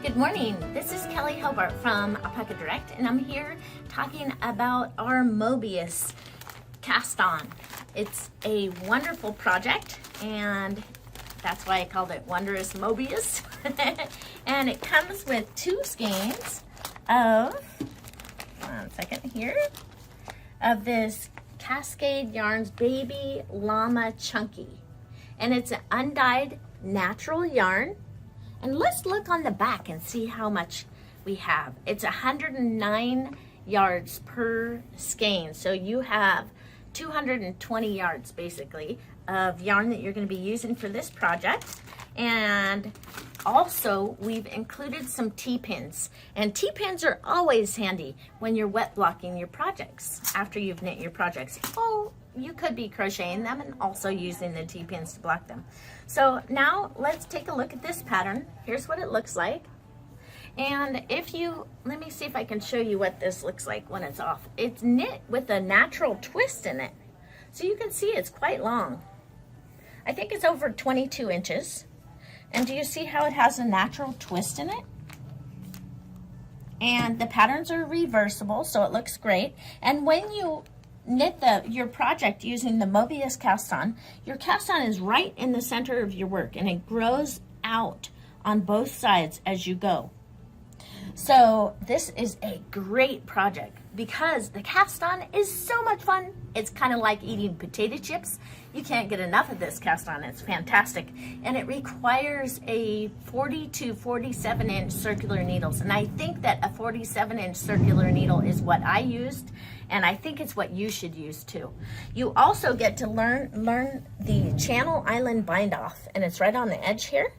Good morning, this is Kelley Hobart from Alpaca Direct, and I'm here talking about our Moebius cast on. It's a wonderful project, and that's why I called it Wondrous Moebius. And it comes with two skeins of, one second here, of this Cascade Yarns Baby Llama Chunky. And it's an undyed natural yarn. And let's look on the back and see how much we have. It's 109 yards per skein. So you have 220 yards basically of yarn that you're going to be using for this project. And also we've included some T-pins. And T-pins are always handy when you're wet blocking your projects after you've knit your projects. Oh, you could be crocheting them and also using the T-pins to block them. So now let's take a look at this pattern. Here's what it looks like. And if you, let me see if I can show you what this looks like when it's off. It's knit with a natural twist in it. So you can see it's quite long. I think it's over 22 inches. And do you see how it has a natural twist in it? And the patterns are reversible, so it looks great. And when you knit your project using the Moebius cast on, your cast on is right in the center of your work and it grows out on both sides as you go. So this is a great project because the cast on is so much fun. It's kind of like eating potato chips. You can't get enough of this cast on. It's fantastic. And it requires a 40 to 47 inch circular needles. And I think that a 47 inch circular needle is what I used. And I think it's what you should use too. You also get to learn the Channel Island bind off. And it's right on the edge here.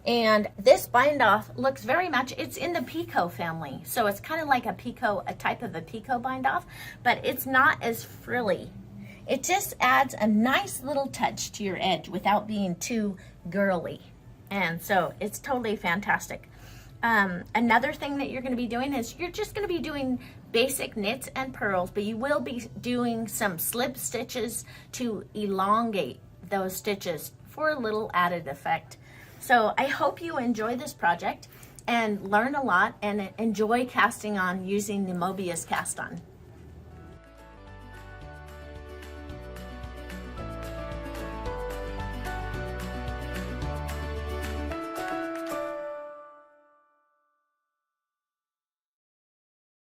And this bind off looks very much, it's in the Picot family. So it's kind of like a type of a Picot bind off, but it's not as frilly. It just adds a nice little touch to your edge without being too girly. And so it's totally fantastic. Another thing that you're going to be doing is you're just going to be doing basic knits and purls, but you will be doing some slip stitches to elongate those stitches for a little added effect. So I hope you enjoy this project and learn a lot and enjoy casting on using the Moebius cast on.